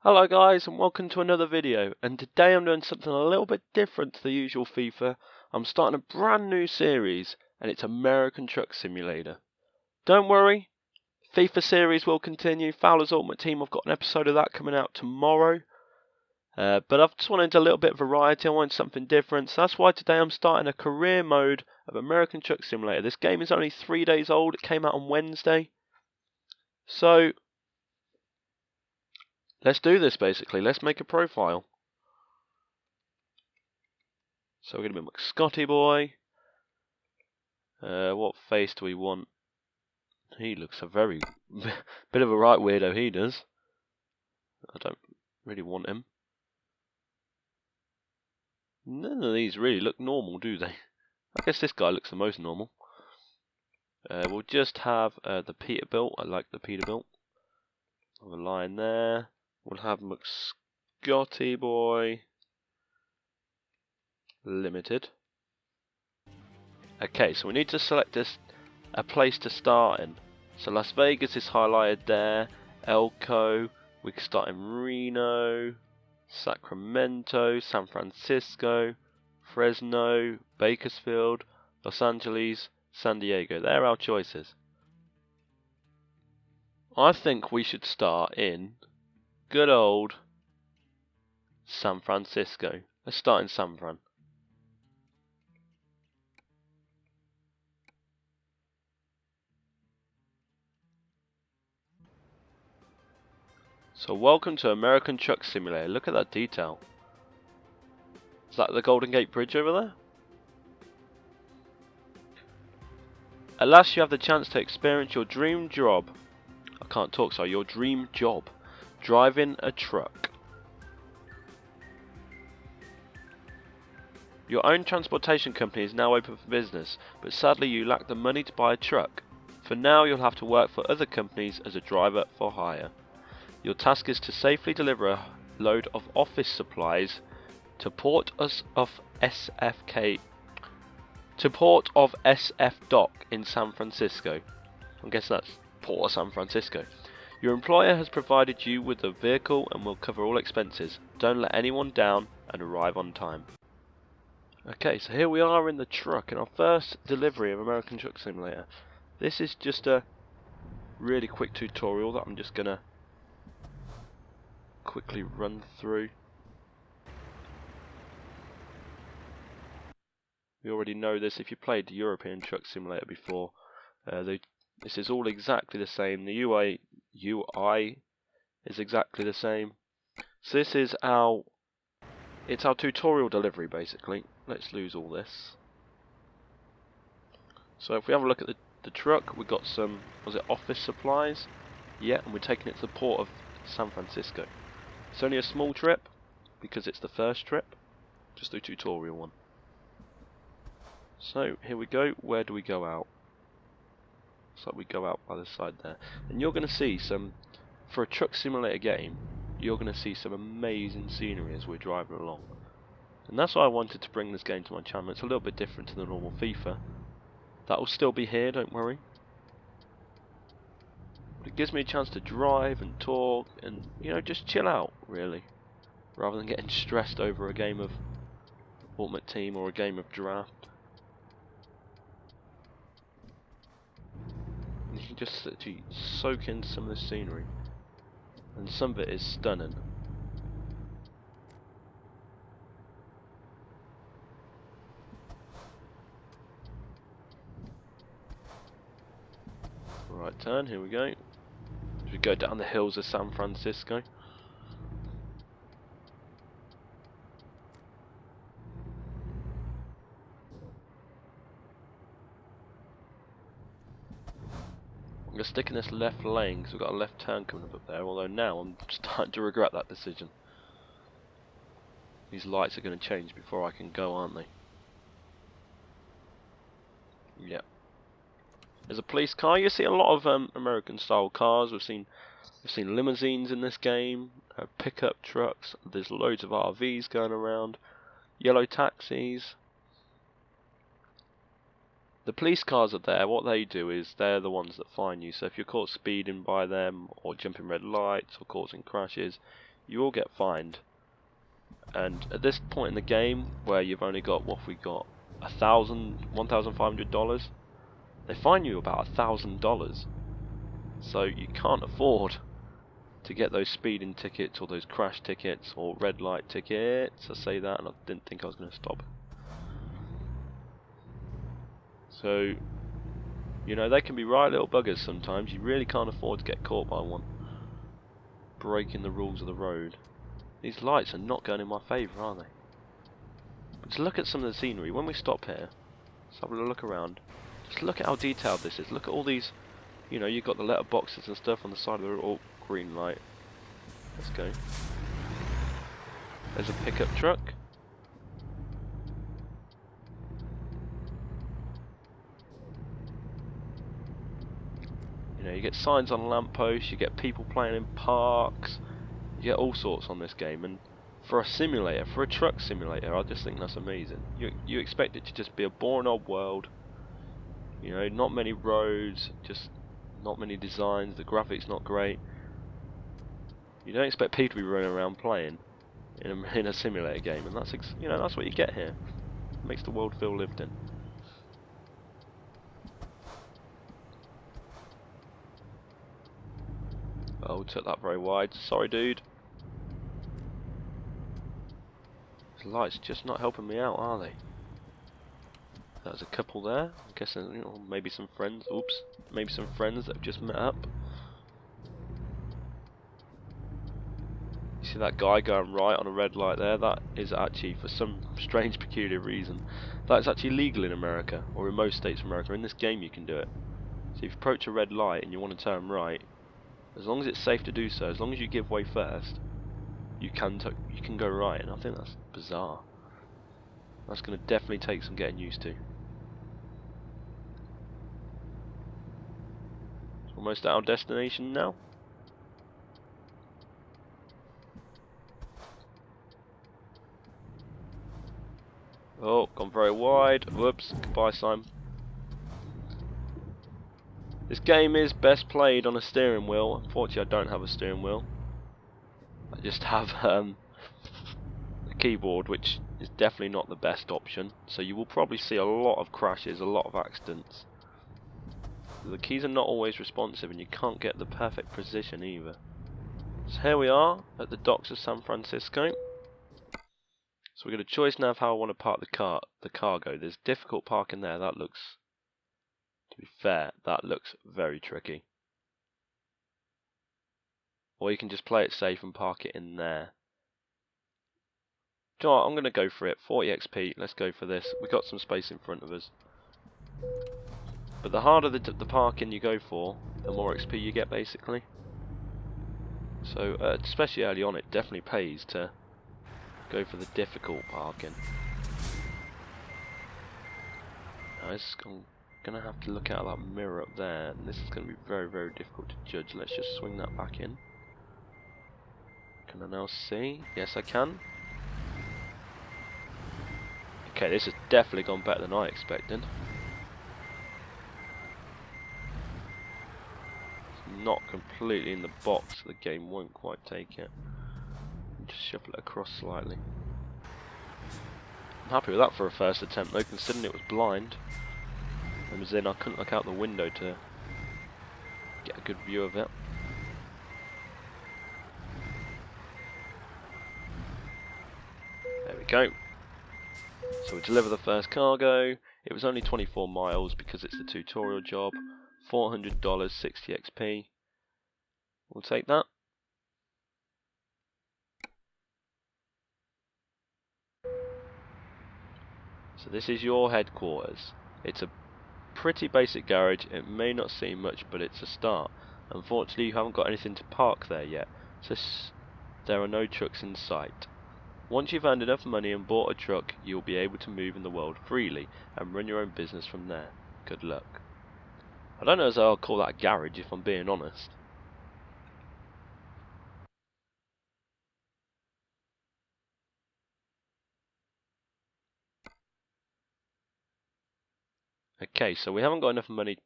Hello guys and welcome to another video, and today I'm doing something a little bit different to the usual FIFA. I'm starting a brand new series and it's American Truck Simulator. Don't worry, FIFA series will continue. Fowler's Ultimate Team, I've got an episode of that coming out tomorrow. But I've just wanted a little bit of variety, I wanted something different, so that's why today I'm starting a career mode of American Truck Simulator. This game is only 3 days old, it came out on Wednesday. So let's do this basically, let's make a profile. So we're going to be Scotty boy. What face do we want? He looks a very bit of a right weirdo, he does. I don't really want him. None of these really look normal, do they? I guess this guy looks the most normal. We'll just have the Peterbilt. I like the Peterbilt. Have a line there. We'll have McScotty boy Limited. Okay, so we need to select a place to start in. So Las Vegas is highlighted there. Elko. We can start in Reno, Sacramento, San Francisco, Fresno, Bakersfield, Los Angeles, San Diego. They're our choices. I think we should start in good old San Francisco. Let's start in San Fran. So welcome to American Truck Simulator. Look at that detail. Is that the Golden Gate Bridge over there? At last you have the chance to experience your dream job. I can't talk, sorry. Your dream job. Driving a truck. Your own transportation company is now open for business, but sadly you lack the money to buy a truck. For now you'll have to work for other companies as a driver for hire. Your task is to safely deliver a load of office supplies to port of SF Dock in San Francisco. I guess that's Port of San Francisco. Your employer has provided you with a vehicle and will cover all expenses. Don't let anyone down and arrive on time. Okay, so here we are in the truck in our first delivery of American Truck Simulator. This is just a really quick tutorial that I'm just gonna quickly run through. We already know this if you played the European Truck Simulator before. This is all exactly the same. The UI is exactly the same. So this is our tutorial delivery basically. Let's lose all this. So if we have a look at the truck, we've got some, was it office supplies? Yeah, and we're taking it to the port of San Francisco. It's only a small trip because it's the first trip. Just do tutorial one. So here we go. Where do we go out? Looks like we go out by the side there. And you're going to see some, for a truck simulator game, you're going to see some amazing scenery as we're driving along. And that's why I wanted to bring this game to my channel. It's a little bit different to the normal FIFA. That will still be here, don't worry. But it gives me a chance to drive and talk and, you know, just chill out, really. Rather than getting stressed over a game of Ultimate Team or a game of Draft. And you can just literally soak in some of this scenery. And some of it is stunning. Right turn, here we go. As we go down the hills of San Francisco. I'm going to stick in this left lane because we've got a left turn coming up there, although now I'm starting to regret that decision. These lights are going to change before I can go, aren't they? Yep. There's a police car. You see a lot of American style cars. We've seen limousines in this game, pickup trucks. There's loads of RVs going around, yellow taxis. The police cars are there. What they do is they're the ones that fine you. So if you're caught speeding by them, or jumping red lights, or causing crashes, you will get fined. And at this point in the game, where you've only got, what have we got, $1,500, they fine you about $1,000. So you can't afford to get those speeding tickets or those crash tickets or red light tickets. I say that and I didn't think I was going to stop. So, you know, they can be right little buggers sometimes. You really can't afford to get caught by one. Breaking the rules of the road. These lights are not going in my favour, are they? But just look at some of the scenery. When we stop here, let's have a look around. Just look at how detailed this is. Look at all these, you know, you've got the letter boxes and stuff on the side of the road. Oh, green light. Let's go. There's a pickup truck. You know, you get signs on lampposts, you get people playing in parks, you get all sorts on this game, and for a simulator, for a truck simulator, I just think that's amazing. You expect it to just be a boring old world, you know, not many roads, just not many designs, the graphics not great. You don't expect people to be running around playing in a simulator game, and that's you know, that's what you get here. It makes the world feel lived in. Oh, took that very wide. Sorry, dude. The lights just not helping me out, are they? There's a couple there. I'm guessing, you know, maybe some friends. Oops, maybe some friends that have just met up. You see that guy going right on a red light there? That is actually, for some strange, peculiar reason, that is actually legal in America, or in most states of America. In this game, you can do it. So if you approach a red light and you want to turn right, as long as it's safe to do so, as long as you give way first, you can go right. And I think that's bizarre. That's going to definitely take some getting used to. Almost at our destination now. Oh, gone very wide. Whoops. Goodbye, Simon. This game is best played on a steering wheel. Unfortunately, I don't have a steering wheel. I just have a keyboard, which is definitely not the best option. So you will probably see a lot of crashes, a lot of accidents. The keys are not always responsive, and you can't get the perfect precision either. So here we are at the docks of San Francisco. So we've got a choice now of how I want to park the cargo. There's difficult parking there. That looks, to be fair, that looks very tricky. Or you can just play it safe and park it in there. Do you know what? I'm going to go for it. 40 XP. Let's go for this. We've got some space in front of us. But the harder the parking you go for, the more XP you get, basically. So, especially early on, it definitely pays to go for the difficult parking. Now, I'm going to have to look out that mirror up there, and this is going to be very, very difficult to judge. Let's just swing that back in. Can I now see? Yes, I can. Okay, this has definitely gone better than I expected. It's not completely in the box, the game won't quite take it. Just shuffle it across slightly. I'm happy with that for a first attempt though, considering it was blind. And was in, I couldn't look out the window to get a good view of it. There we go. So we deliver the first cargo. It was only 24 miles because it's the tutorial job. $400, 60 XP. We'll take that. So this is your headquarters. It's a pretty basic garage. It may not seem much, but it's a start. Unfortunately, you haven't got anything to park there yet, so there are no trucks in sight. Once you've earned enough money and bought a truck, you'll be able to move in the world freely and run your own business from there. Good luck. I don't know as I'll call that a garage, if I'm being honest. Okay, so we haven't got enough money.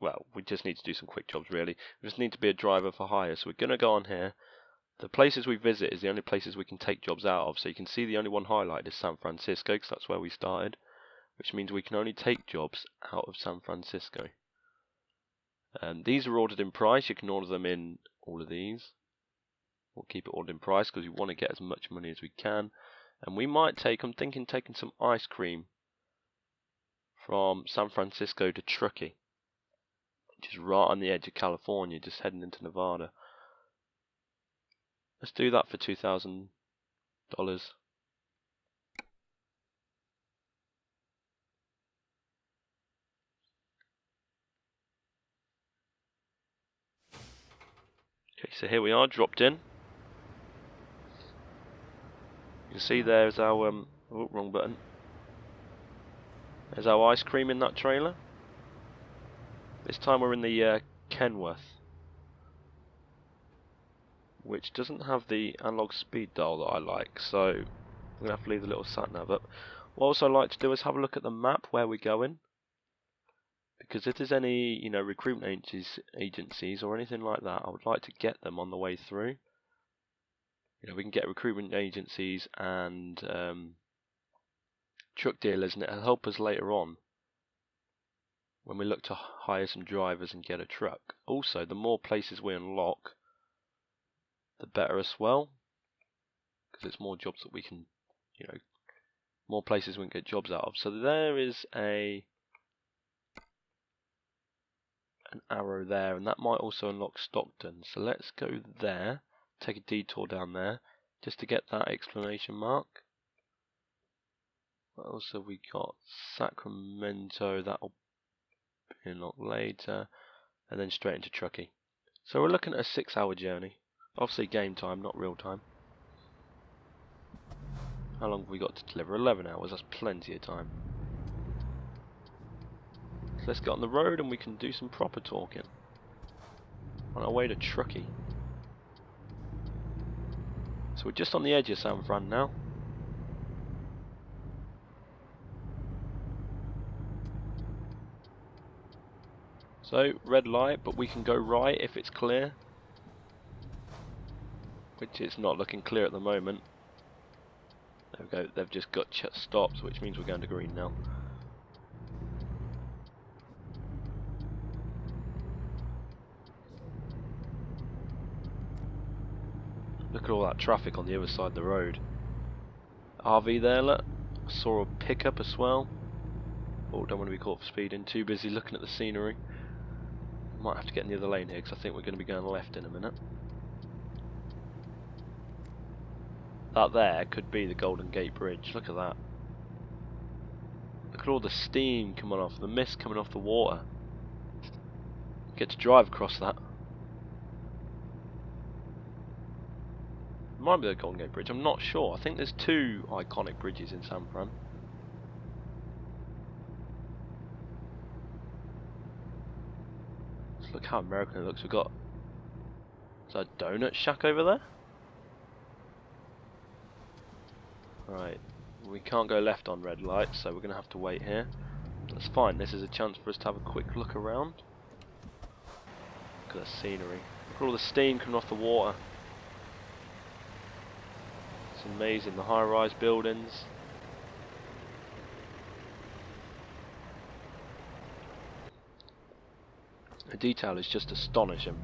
Well, we just need to do some quick jobs, really. We just need to be a driver for hire. So we're going to go on here. the places we visit is the only places we can take jobs out of. So you can see the only one highlighted is San Francisco, because that's where we started, which means we can only take jobs out of San Francisco. These are ordered in price. You can order them in all of these. We'll keep it ordered in price because we want to get as much money as we can. And we might take, I'm thinking taking some ice cream from San Francisco to Truckee, which is right on the edge of California, just heading into Nevada. Let's do that for $2,000. Okay, so here we are, dropped in. You can see there's our, oh, wrong button. There's our ice cream in that trailer. This time we're in the Kenworth, which doesn't have the analog speed dial that I like, so I'm going to have to leave the little sat nav up. What I also like to do is have a look at the map where we're going, because if there's any, you know, recruitment agencies or anything like that, I would like to get them on the way through. You know, we can get recruitment agencies and truck dealers, and it'll help us later on when we look to hire some drivers and get a truck. Also, the more places we unlock, the better as well, because it's more jobs that we can, you know, more places we can get jobs out of. So there is an arrow there, and that might also unlock Stockton. So let's go there, take a detour down there, just to get that exclamation mark. What else have we got? Sacramento, that'll be unlocked later, and then straight into Truckee. So we're looking at a 6-hour journey. Obviously game time, not real time. How long have we got to deliver? 11 hours, that's plenty of time. So let's get on the road and we can do some proper talking. On our way to Truckee. So we're just on the edge of San Fran now. So, red light, but we can go right if it's clear. Which it's not looking clear at the moment. There we go, they've just got stops, which means we're going to green now. Look at all that traffic on the other side of the road. RV there, look. I saw a pickup as well. Oh, don't want to be caught for speeding. Too busy looking at the scenery. Might have to get in the other lane here because I think we're going to be going left in a minute. That there could be the Golden Gate Bridge. Look at that. Look at all the steam coming off, the mist coming off the water. Get to drive across that. Might be the Golden Gate Bridge, I'm not sure. I think there's 2 iconic bridges in San Fran. Just look how American it looks. We've got, is that a donut shack over there? Right, we can't go left on red lights, so we're going to have to wait here. That's fine, this is a chance for us to have a quick look around. Look at the scenery. Look at all the steam coming off the water. It's amazing, the high-rise buildings. The detail is just astonishing.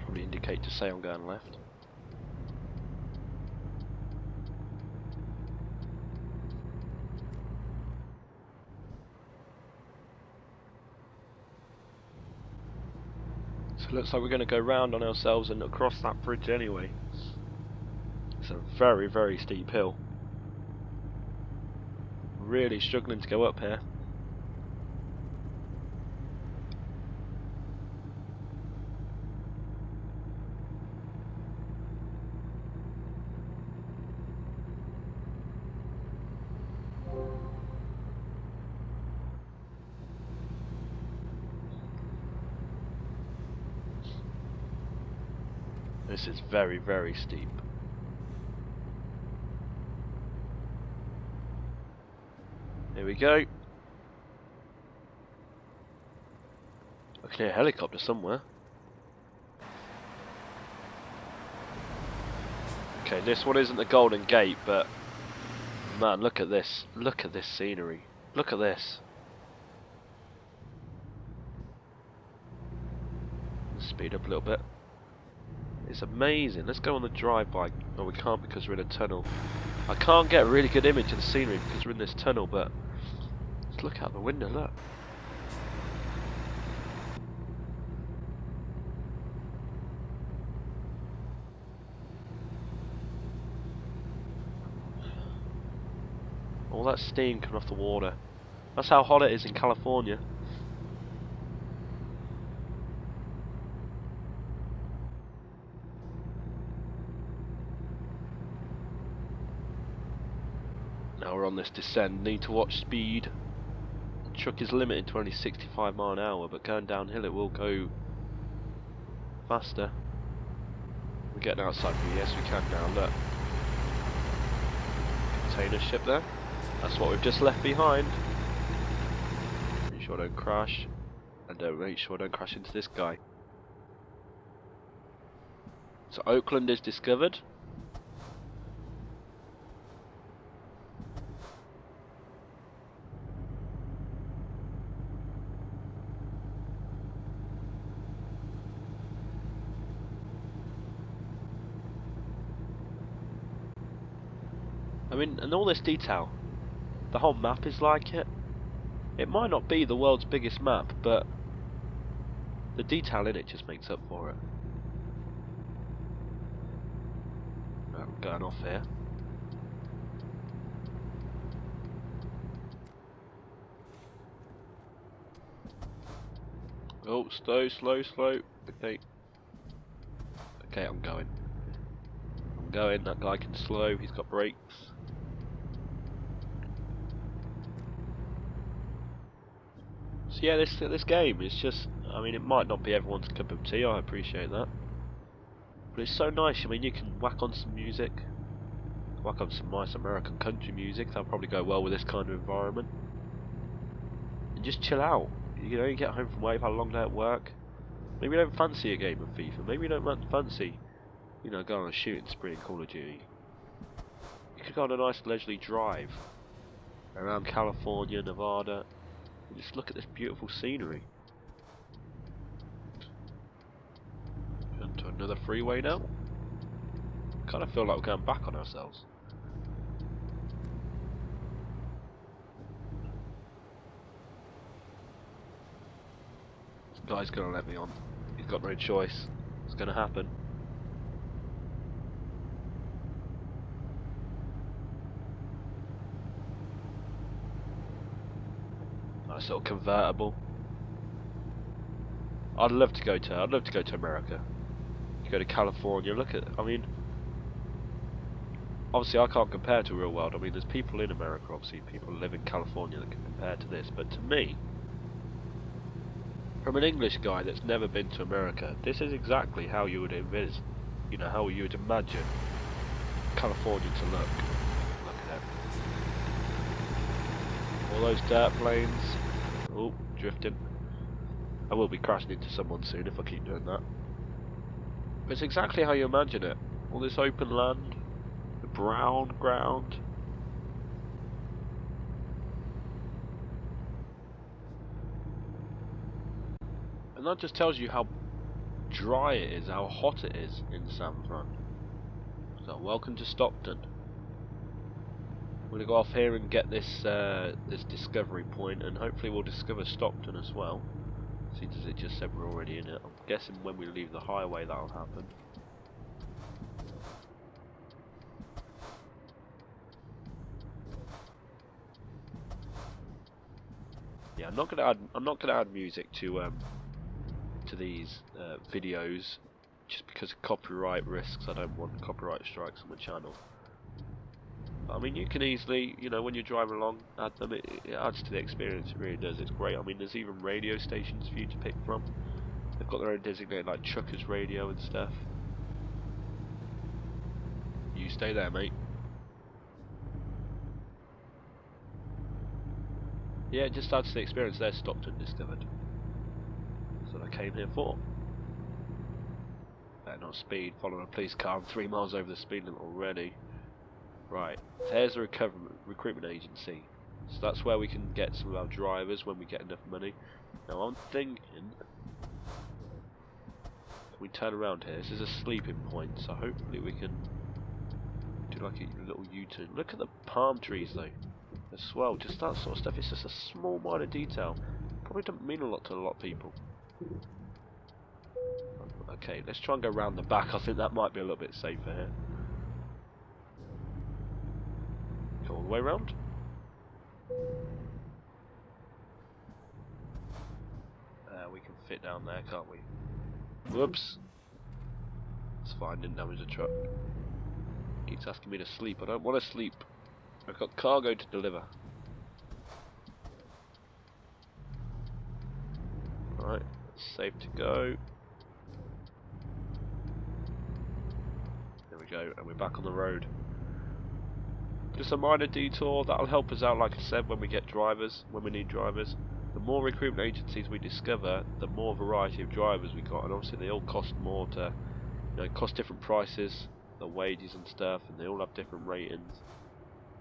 Probably indicate to say I'm going left. So it looks like we're going to go round on ourselves and across that bridge anyway. It's a very, very steep hill. Really struggling to go up here. This is very, very steep. Here we go. I can hear a helicopter somewhere. Okay, this one isn't the Golden Gate, but man, look at this. Look at this scenery. Look at this. Speed up a little bit. It's amazing. Let's go on the drive-by. Oh, we can't because we're in a tunnel. I can't get a really good image of the scenery because we're in this tunnel, but let's look out the window, look. All that steam coming off the water. That's how hot it is in California. Now we're on this descent. Need to watch speed. The truck is limited to only 65 miles an hour, but going downhill it will go faster. We're getting outside here. Yes, we can now. Look. Container ship there. That's what we've just left behind. Make sure I don't crash. And make sure I don't crash into this guy. So Oakland is discovered. I mean, and all this detail. The whole map is like it. It might not be the world's biggest map, but the detail in it just makes up for it. Right, we're going off here. Oh, slow, slow, slow. Okay. Okay, I'm going. I'm going. That guy can slow. He's got brakes. So yeah, this game is just. I mean, it might not be everyone's cup of tea. I appreciate that, but it's so nice. I mean, you can whack on some music, whack on some nice American country music. That'll probably go well with this kind of environment, and just chill out. You know, you get home from work, you've had a long day at work. Maybe you don't fancy a game of FIFA. Maybe you don't fancy, you know, going on a shooting spree in Call of Duty. You could go on a nice leisurely drive around California, Nevada, and just look at this beautiful scenery. Onto another freeway now. Kind of feel like we're going back on ourselves. This guy's gonna let me on. He's got no choice. It's gonna happen. Nice little convertible. I'd love to go to America. To go to California. Look at, I mean, obviously I can't compare to real world. I mean, there's people in America, obviously people who live in California that can compare to this, but to me, from an English guy that's never been to America, this is exactly how you would envisage, you know, how you would imagine California to look. Look at that. All those dirt plains. Oh, drifting. I will be crashing into someone soon if I keep doing that. But it's exactly how you imagine it. All this open land, the brown ground. And that just tells you how dry it is, how hot it is in San Fran. So welcome to Stockton. We're going to go off here and get this this discovery point, and hopefully we'll discover Stockton as well. Seems as it just said we're already in it. I'm guessing when we leave the highway that'll happen. Yeah, I'm not gonna add music to these videos just because of copyright risks. I don't want copyright strikes on the channel. I mean, you can easily, you know, when you're driving along, add them. It adds to the experience. It really does. It's great. I mean, there's even radio stations for you to pick from. They've got their own designated, like Truckers radio and stuff. You stay there, mate. Yeah, it just adds to the experience. There's Stockton discovered. That's what I came here for. Better not speed. Following a police car. I'm 3 miles over the speed limit already. Right, there's a recruitment agency. So that's where we can get some of our drivers when we get enough money. Now I'm thinking, we turn around here. This is a sleeping point, so hopefully we can do like a little U-turn. Look at the palm trees though. They're swell. Just that sort of stuff. It's just a small minor detail. Probably doesn't mean a lot to a lot of people. Okay, let's try and go round the back. I think that might be a little bit safer here. Go all the way round. We can fit down there, can't we? Whoops. It's fine, didn't damage the truck. Keeps asking me to sleep. I don't want to sleep. I've got cargo to deliver. Right, safe to go. There we go, and we're back on the road. Just a minor detour, that'll help us out, like I said, when we get drivers, when we need drivers. The more recruitment agencies we discover, the more variety of drivers we got, and obviously they all cost more to, cost different prices, the wages and stuff, and they all have different ratings.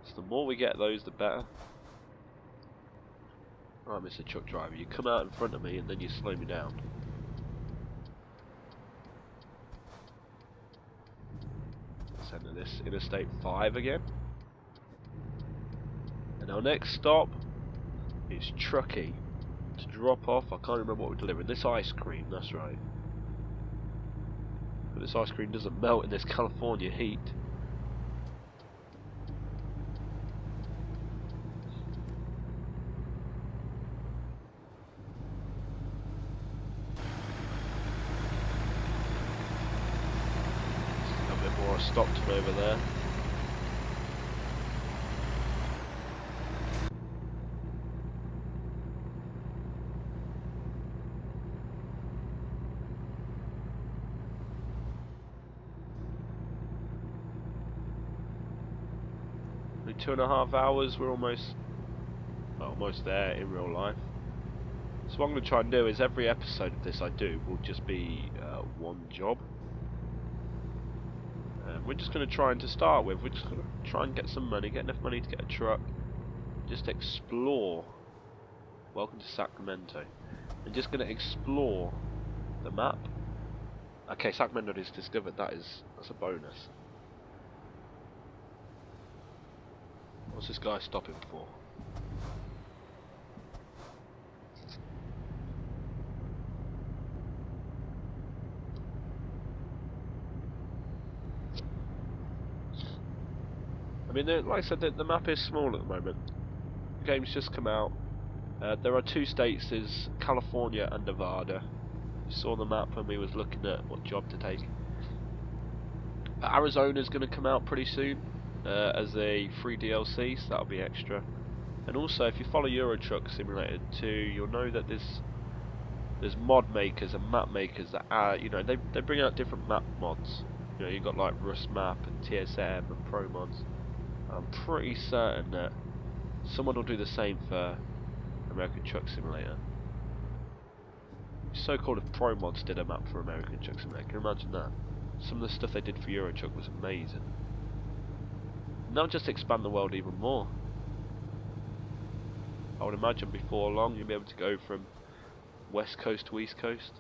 So the more we get those, the better. Right, Mr. Truck Driver, you come out in front of me and then you slow me down. Let's enter this Interstate 5 again. And our next stop is Truckee. To drop off, I can't remember what we're delivering. This ice cream, that's right. But this ice cream doesn't melt in this California heat. A bit more Stockton over there. In 2.5 hours, we're almost there in real life. So what I'm going to try and do is every episode of this I do will just be one job. We're just going to try and to start with, we're just going to try and get some money, get enough money to get a truck, just explore. Welcome to Sacramento. We're just going to explore the map. Okay, Sacramento is discovered, that's a bonus. What's this guy stopping for? I mean, like I said, the map is small at the moment. The game's just come out. There are 2 states, there's California and Nevada. You saw the map when we was looking at what job to take. Arizona's going to come out pretty soon as a free DLC, so that'll be extra. And also, if you follow Euro Truck Simulator 2, you'll know that there's mod makers and map makers that are, they bring out different map mods. You've got like Rust Map and TSM and Pro Mods. I'm pretty certain that someone will do the same for American Truck Simulator. It's so cool if Pro Mods did a map for American Truck Simulator. Can you imagine that? Some of the stuff they did for Euro Truck was amazing. And that'll just expand the world even more. I would imagine before long you'll be able to go from West Coast to East Coast.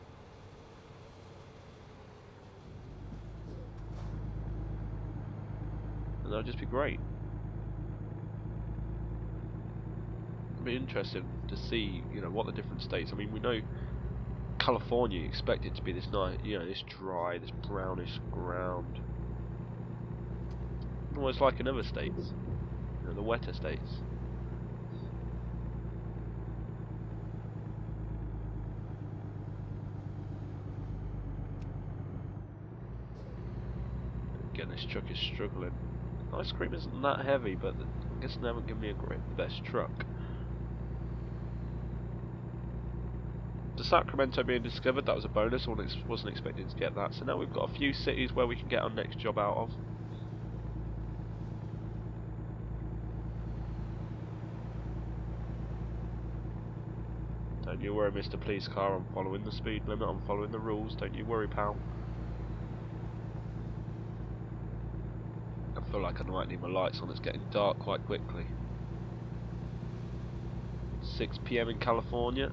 And that'll just be great. It'll be interesting to see, what the different states. I mean, we know California, you expect it to be this nice, this dry, this brownish ground. Almost like in other states, the wetter states. Again, this truck is struggling. Ice cream isn't that heavy, but I guess they haven't given me the best truck. The Sacramento being discovered, that was a bonus. I wasn't expecting to get that. So now we've got a few cities where we can get our next job out of. Don't you worry, Mr. Police Car. I'm following the speed limit. I'm following the rules. Don't you worry, pal. feel like I might need my lights on. It's getting dark quite quickly. 6 PM in California.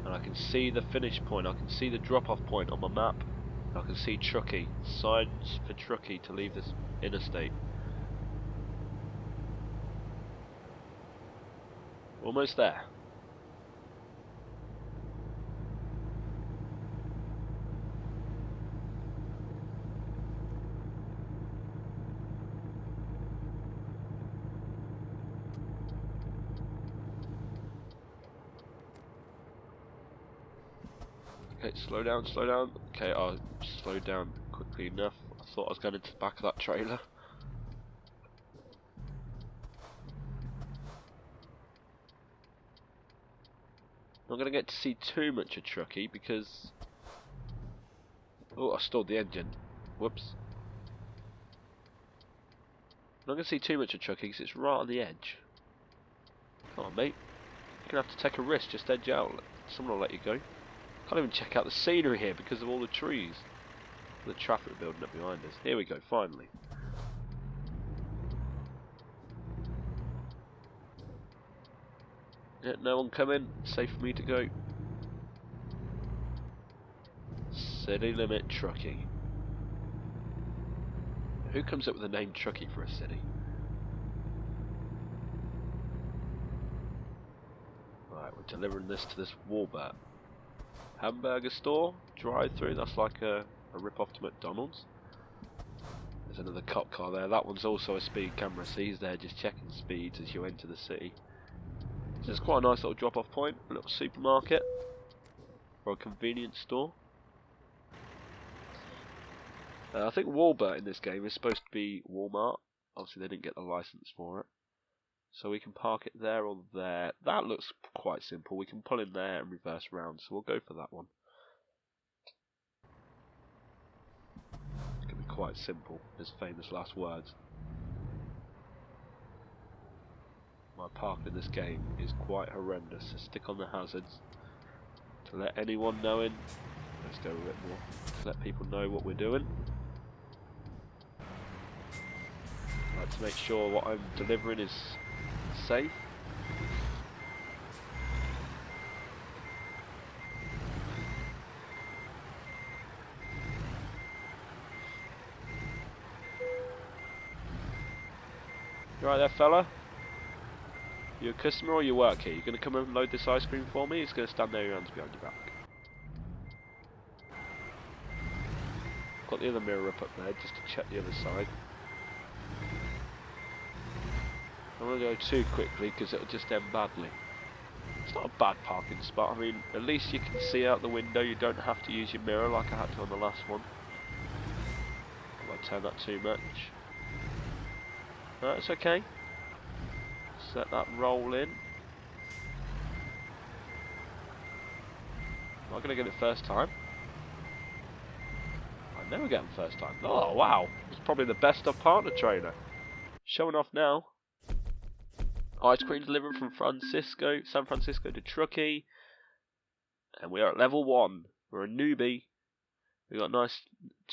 And I can see the finish point. I can see the drop-off point on my map. I can see Truckee. Signs for Truckee to leave this interstate. Almost there. Okay, slow down, slow down. Okay, I'll slow down quickly enough. I thought I was going into the back of that trailer. I'm not going to get to see too much of Truckee because... Oh, I stalled the engine. Whoops. I'm not going to see too much of Truckee because it's right on the edge. Come on, mate. You're going to have to take a risk, just edge out. Someone will let you go. Can't even check out the scenery here because of all the trees. The traffic building up behind us. Here we go, finally. Yeah, no one coming. Safe for me to go. City limit Truckee. Who comes up with the name Truckee for a city? Right, we're delivering this to this Walbert hamburger store. Drive-through. That's like a rip-off to McDonald's. There's another cop car there. That one's also a speed camera, so he's there just checking speeds as you enter the city. So it's quite a nice little drop-off point. A little supermarket or a convenience store. I think Walbert in this game is supposed to be Walmart. Obviously they didn't get the license for it. So we can park it there or there. That looks quite simple. We can pull in there and reverse around, so we'll go for that one. It's going to be quite simple, his famous last words. My parking in this game is quite horrendous, so stick on the hazards. To let anyone know in, let's go a bit more, to let people know what we're doing. I like to make sure what I'm delivering is safe. You right there, fella? You a customer or you work here? You going to come and load this ice cream for me? It's going to stand there, your hands behind your back. Got the other mirror up there just to check the other side. I don't want to go too quickly because it'll just end badly. It's not a bad parking spot. I mean, at least you can see out the window. You don't have to use your mirror like I had to on the last one. I won't turn that too much. No, it's okay. Let that roll in. Am I going to get it first time? I never get them first time. Oh wow, it's probably the best of partner trainer. Showing off now. Ice cream delivered from San Francisco to Truckee. And we are at level 1. We're a newbie. We got nice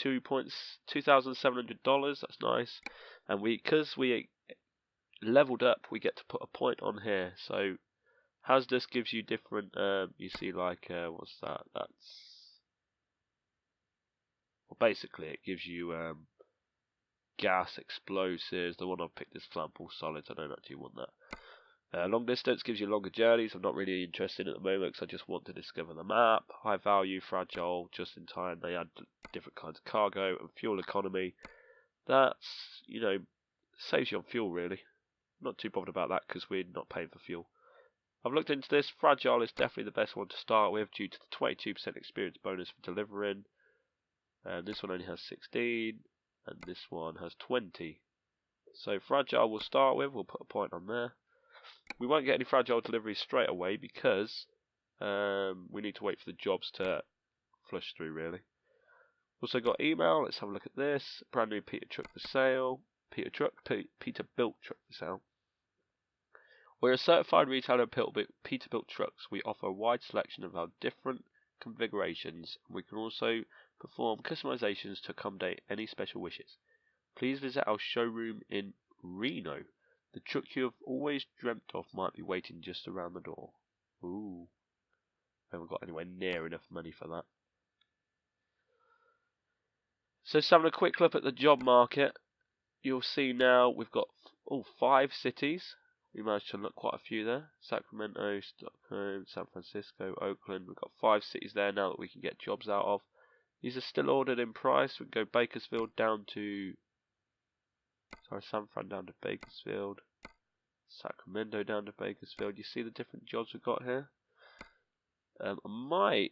$2,700. That's nice. And because we leveled up, we get to put a point on here. So Hazardous gives you different. You see, like what's that? That's well, basically it gives you gas, explosives. The one I've picked is flammable solids. I don't actually want that. Long distance gives you longer journeys. I'm not really interested at the moment because I just want to discover the map. High value, fragile, just in time. They add different kinds of cargo and fuel economy. That's, you know, saves you on fuel really. Not too bothered about that because we're not paying for fuel. I've looked into this. Fragile is definitely the best one to start with due to the 22% experience bonus for delivering. And this one only has 16 and this one has 20. So fragile we'll start with. We'll put a point on there. We won't get any fragile deliveries straight away because we need to wait for the jobs to flush through really. Also got email. Let's have a look at this. Brand new Peter truck for sale. Peter built truck for sale. We're a certified retailer of Peterbilt trucks. We offer a wide selection of our different configurations. We can also perform customizations to accommodate any special wishes. Please visit our showroom in Reno. The truck you have always dreamt of might be waiting just around the door. Ooh. I haven't got anywhere near enough money for that. So just having a quick look at the job market, you'll see now we've got 5 cities. We managed to look quite a few there. Sacramento, Stockholm, San Francisco, Oakland. We've got 5 cities there now that we can get jobs out of. These are still ordered in price. We can go Bakersfield down to... San Fran down to Bakersfield. Sacramento down to Bakersfield. You see the different jobs we've got here? I might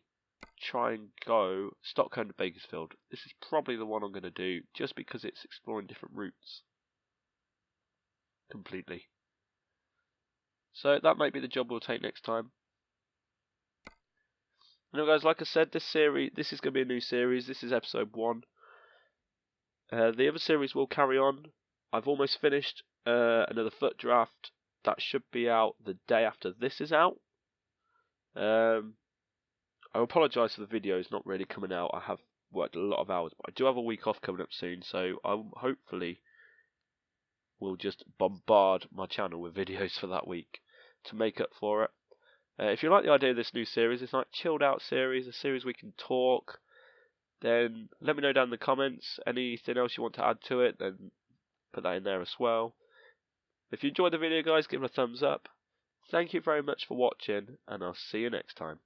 try and go Stockholm to Bakersfield. This is probably the one I'm going to do, just because it's exploring different routes completely. So that might be the job we'll take next time. Anyway guys, like I said, this is going to be a new series. This is episode 1. The other series will carry on. I've almost finished another foot draft. That should be out the day after this is out. I apologise for the videos not really coming out. I have worked a lot of hours, but I do have a week off coming up soon, so I hopefully will just bombard my channel with videos for that week to make up for it. If you like the idea of this new series, it's like a chilled out series, a series we can talk, then let me know down in the comments. Anything else you want to add to it, then put that in there as well. If you enjoyed the video guys, give it a thumbs up. Thank you very much for watching, and I'll see you next time.